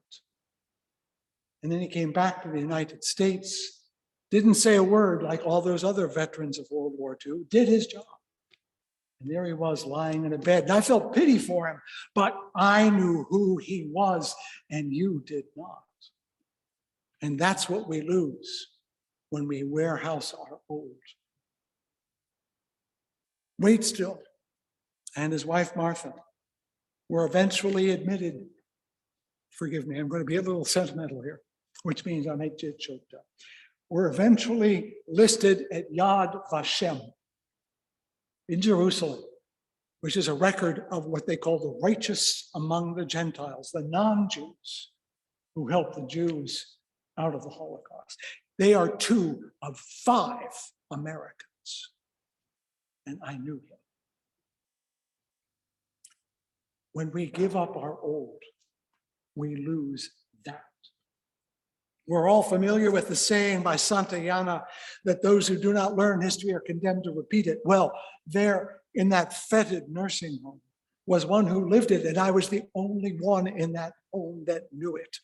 And then he came back to the United States, didn't say a word like all those other veterans of World War II, did his job. And there he was lying in a bed. And I felt pity for him, but I knew who he was and you did not. And that's what we lose when we warehouse our old. Waitstill and his wife Martha were eventually admitted. Forgive me, I'm going to be a little sentimental here, which means I might get choked up. Were eventually listed at Yad Vashem in Jerusalem which is a record of what they call the righteous among the Gentiles, the non-Jews who helped the Jews out of the Holocaust. They are 2 of 5 Americans, and I knew him. When we give up our old, we lose that. We're all familiar with the saying by Santayana that those who do not learn history are condemned to repeat it. Well, there in that fetid nursing home was one who lived it, and I was the only one in that home that knew it.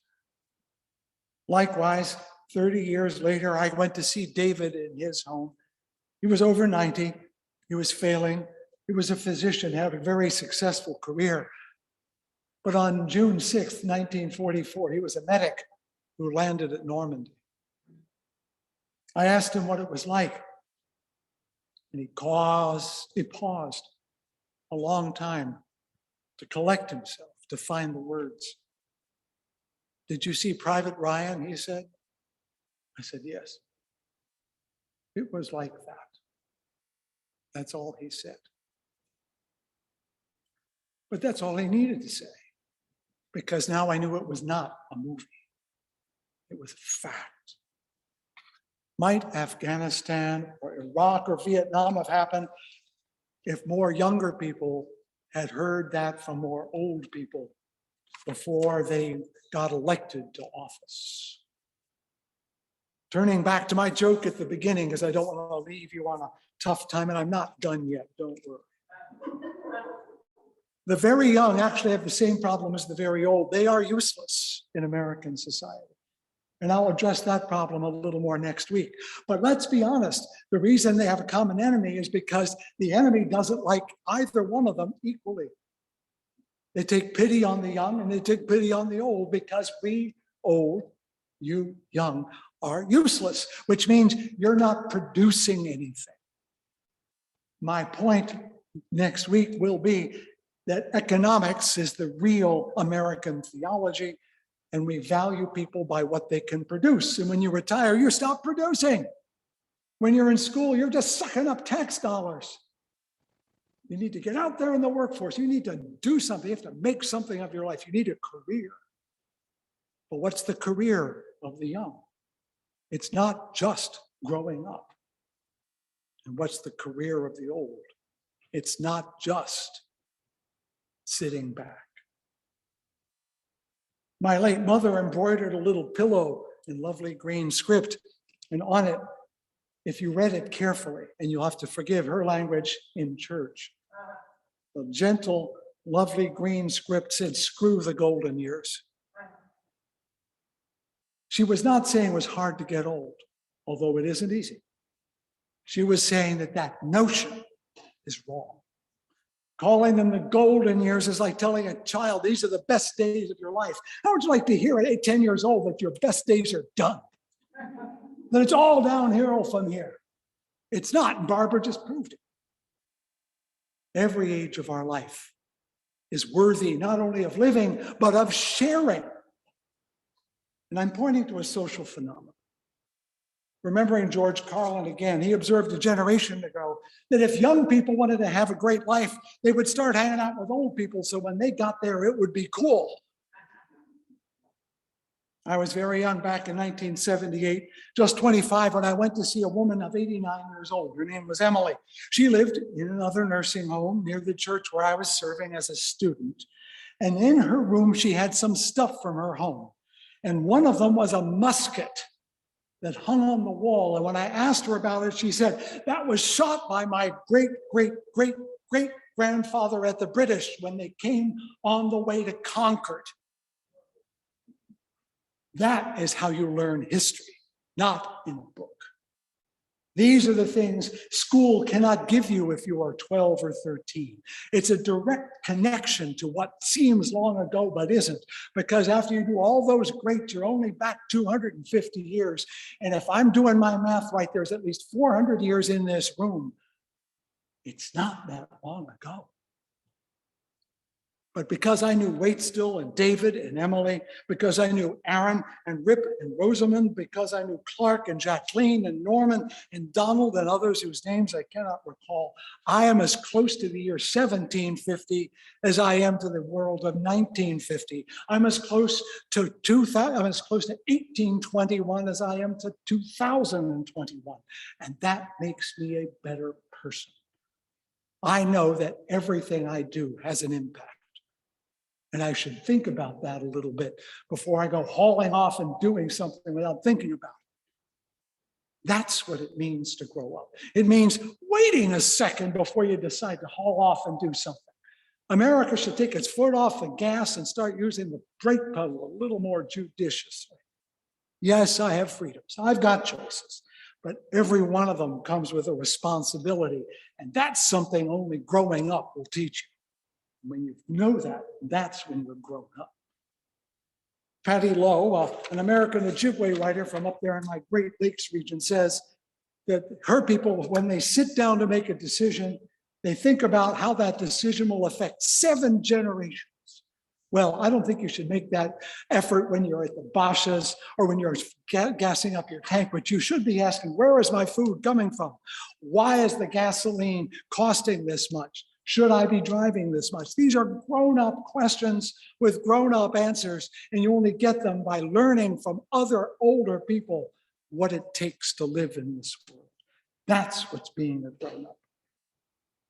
Likewise, 30 years later, I went to see David in his home. He was over 90. He was failing. He was a physician, had a very successful career. But on June 6th, 1944, he was a medic who landed at Normandy. I asked him what it was like, and he paused a long time to collect himself, to find the words. "Did you see Private Ryan?" he said. I said, "Yes." It was like that. That's all he said. But that's all he needed to say, because now I knew it was not a movie. It was a fact. Might Afghanistan or Iraq or Vietnam have happened if more younger people had heard that from more old people before they got elected to office? Turning back to my joke at the beginning, because I don't want to leave you on a tough time, and I'm not done yet, don't worry. The very young actually have the same problem as the very old. They are useless in American society. And I'll address that problem a little more next week. But let's be honest, the reason they have a common enemy is because the enemy doesn't like either one of them equally. They take pity on the young and they take pity on the old, because we old, you young, are useless, which means you're not producing anything. My point next week will be that economics is the real American theology, and we value people by what they can produce. And when you retire, you stop producing. When you're in school, you're just sucking up tax dollars. You need to get out there in the workforce. You need to do something. You have to make something of your life. You need a career. But what's the career of the young? It's not just growing up. And what's the career of the old? It's not just sitting back. My late mother embroidered a little pillow in lovely green script, and on it, if you read it carefully, and you'll have to forgive her language in church, the gentle, lovely green script said, "Screw the golden years." She was not saying it was hard to get old, although it isn't easy. She was saying that that notion is wrong. Calling them the golden years is like telling a child, these are the best days of your life. How would you like to hear at 10 years old that your best days are done? That it's all downhill from here. It's not, and Barbara just proved it. Every age of our life is worthy not only of living, but of sharing. And I'm pointing to a social phenomenon. Remembering George Carlin again, he observed a generation ago that if young people wanted to have a great life, they would start hanging out with old people, so when they got there, it would be cool. I was very young back in 1978, just 25, when I went to see a woman of 89 years old. Her name was Emily. She lived in another nursing home near the church where I was serving as a student. And in her room, she had some stuff from her home. And one of them was a musket that hung on the wall. And when I asked her about it, she said, that was shot by my great-great-great-great-grandfather at the British when they came on the way to Concord. That is how you learn history, not in a book. These are the things school cannot give you if you are 12 or 13. It's a direct connection to what seems long ago but isn't, because after you do all those greats, you're only back 250 years. And if I'm doing my math right, there's at least 400 years in this room. It's not that long ago. But because I knew Waitstill and David and Emily, because I knew Aaron and Rip and Rosamond, because I knew Clark and Jacqueline and Norman and Donald and others whose names I cannot recall, I am as close to the year 1750 as I am to the world of 1950. I'm as close to 2000, I'm as close to 1821 as I am to 2021. And that makes me a better person. I know that everything I do has an impact. And I should think about that a little bit before I go hauling off and doing something without thinking about it. That's what it means to grow up. It means waiting a second before you decide to haul off and do something. America should take its foot off the gas and start using the brake pedal a little more judiciously. Yes, I have freedoms. I've got choices, but every one of them comes with a responsibility. And that's something only growing up will teach you. When you know that, that's when you're grown up. Patty Lowe, an American Ojibwe writer from up there in my Great Lakes region, says that her people, when they sit down to make a decision, they think about how that decision will affect 7 generations. Well, I don't think you should make that effort when you're at the Bashas or when you're gassing up your tank, but you should be asking, where is my food coming from? Why is the gasoline costing this much? Should I be driving this much? These are grown-up questions with grown-up answers, and you only get them by learning from other older people what it takes to live in this world. That's what's being a grown-up.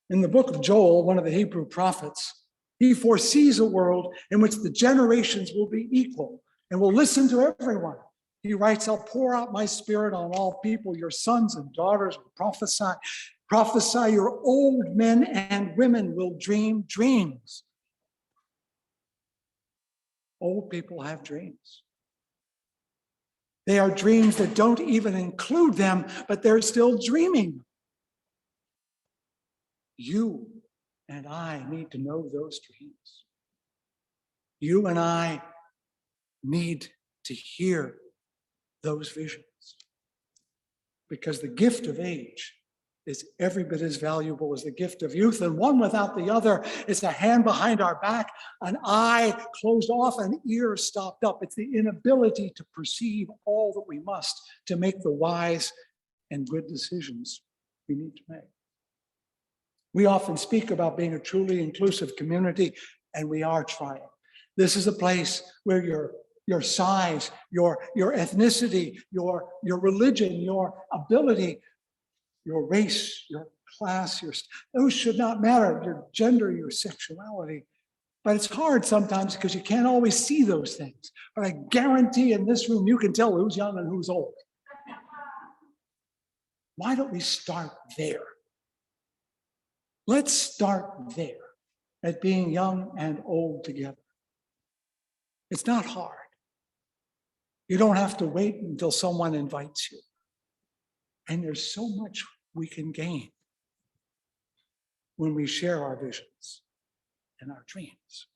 In the book of Joel, one of the Hebrew prophets, he foresees a world in which the generations will be equal and will listen to everyone. He writes, I'll pour out my spirit on all people. Your sons and daughters will prophesy. Prophesy, your old men and women will dream dreams. Old people have dreams. They are dreams that don't even include them, but they're still dreaming. You and I need to know those dreams. You and I need to hear those visions. Because the gift of age is every bit as valuable as the gift of youth, and one without the other is a hand behind our back, an eye closed off, an ear stopped up. It's the inability to perceive all that we must to make the wise and good decisions we need to make. We often speak about being a truly inclusive community, and we are trying. This is a place where your size, your ethnicity, your religion, your ability, your race, your class, those should not matter, your gender, your sexuality. But it's hard sometimes because you can't always see those things. But I guarantee in this room, you can tell who's young and who's old. Why don't we start there? Let's start there at being young and old together. It's not hard. You don't have to wait until someone invites you. And there's so much we can gain when we share our visions and our dreams.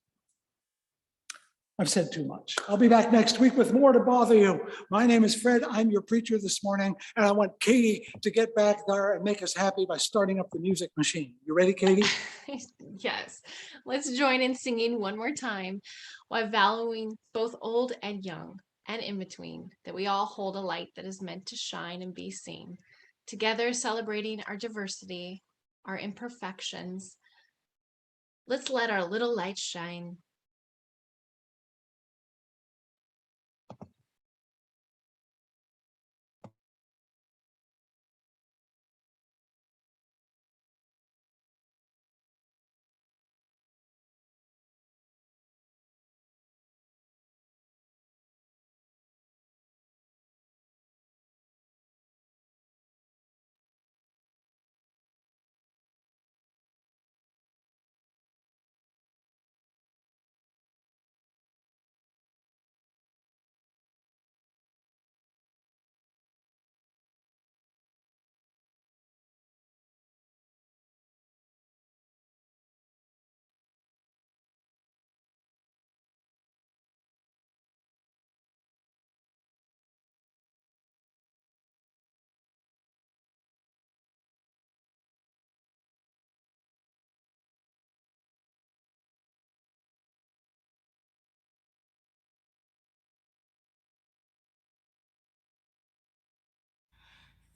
I've said too much. I'll be back next week with more to bother you. My name is Fred. I'm your preacher this morning, and I want Katie to get back there and make us happy by starting up the music machine. You ready, Katie? Yes. Let's join in singing one more time while valuing both old and young and in between, that we all hold a light that is meant to shine and be seen. Together, celebrating our diversity, our imperfections. Let's let our little light shine.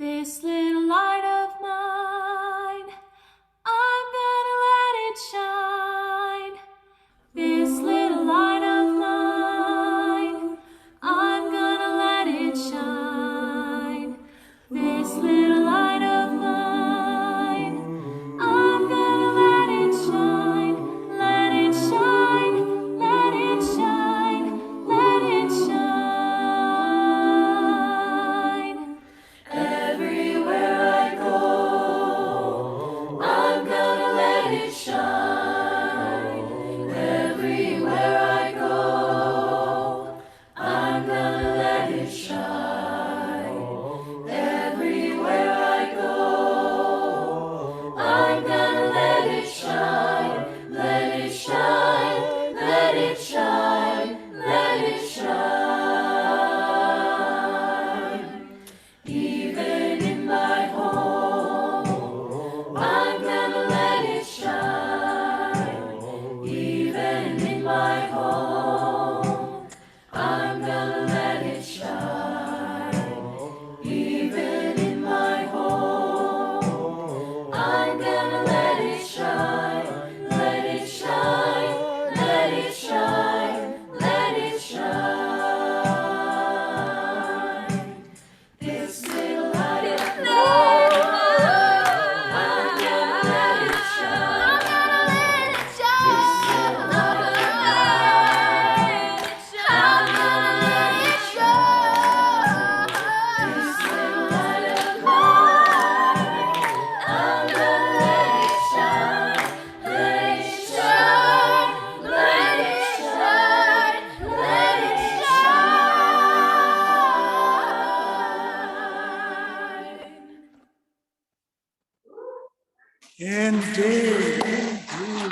This little light of mine, I'm gonna let it shine. This little light of mine, I'm gonna let it shine. This little light of mine, I'm gonna let it shine. Let it shine, let it shine, let it shine. Everywhere I go, I'm gonna let it shine. Everywhere I go, I'm gonna let it shine. Everywhere I go, I'm gonna let it shine. Let it shine, let it shine, let it shine. Even in my home, I'm gonna let it shine. Even in my home, I'm gonna let it shine. Even in my home, I'm gonna let it shine. Let it shine, let it shine, let it shine. This little light of mine, I'm gonna let it shine. I'm gonna let it shine. This little light of mine, I'm gonna let it shine. This little light of mine, I'm gonna let it shine. Let it shine, let it shine, let it shine. Indeed, indeed.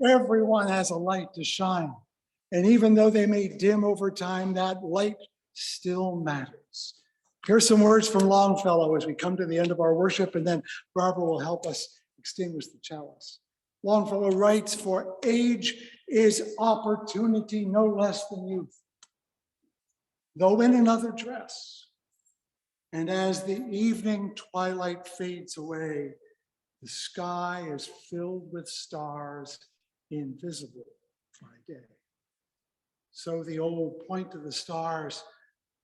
Everyone has a light to shine. And even though they may dim over time, that light still matters. Here's some words from Longfellow as we come to the end of our worship, and then Barbara will help us extinguish the chalice. Longfellow writes, "For age is opportunity no less than youth, though in another dress. And as the evening twilight fades away, the sky is filled with stars invisible by day." So the old point to the stars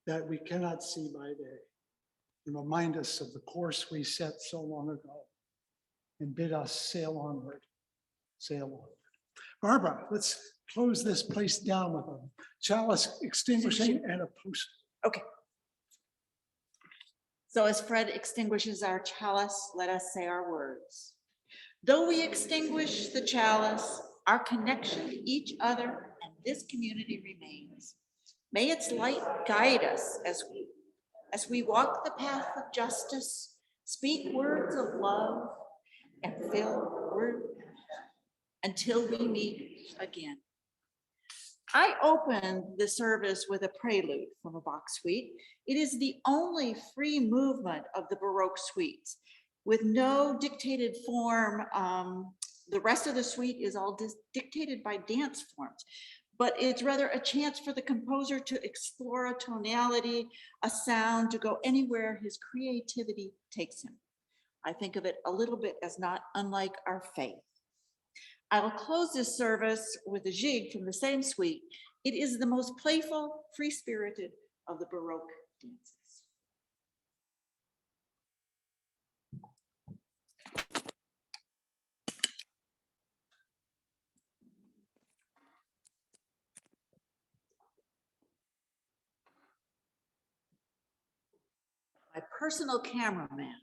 that we cannot see by day and remind us of the course we set so long ago and bid us sail onward, sail onward. Barbara, let's close this place down with a chalice extinguishing and a post. Okay. So as Fred extinguishes our chalice, let us say our words. Though we extinguish the chalice, our connection to each other and this community remains. May its light guide us as we walk the path of justice, speak words of love, and fill word until we meet again. I opened the service with a prelude from a Bach suite. It is the only free movement of the Baroque suites with no dictated form. The rest of the suite is all dictated by dance forms, but it's rather a chance for the composer to explore a tonality, a sound, to go anywhere his creativity takes him. I think of it a little bit as not unlike our faith. I will close this service with a jig from the same suite. It is the most playful, free-spirited of the Baroque dances. My personal cameraman.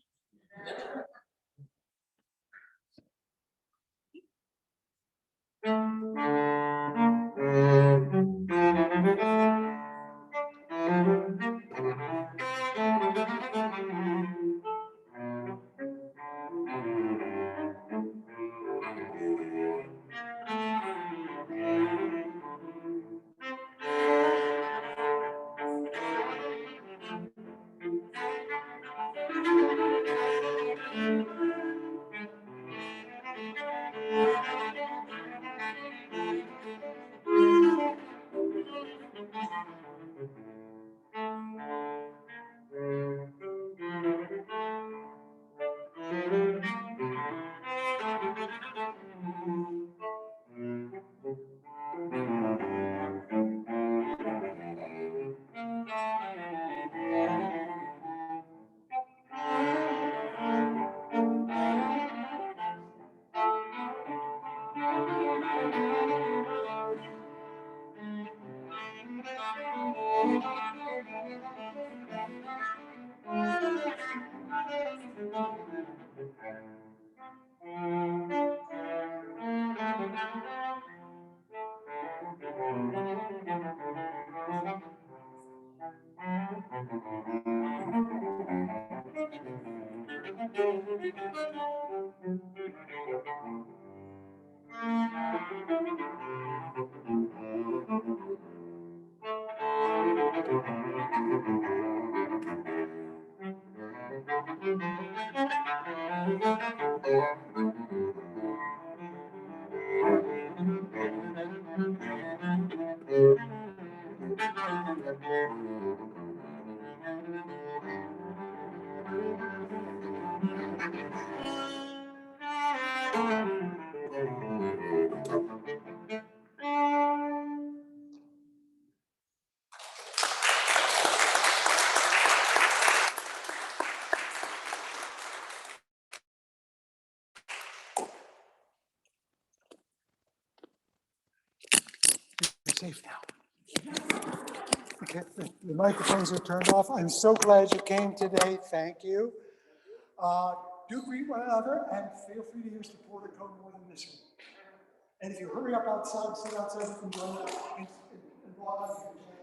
You're safe now. Okay, the microphones are turned off. I'm so glad you came today. Thank you. Do greet one another and feel free to use the porta code more than this one. And if you hurry up outside, sit outside, you can join us and log on.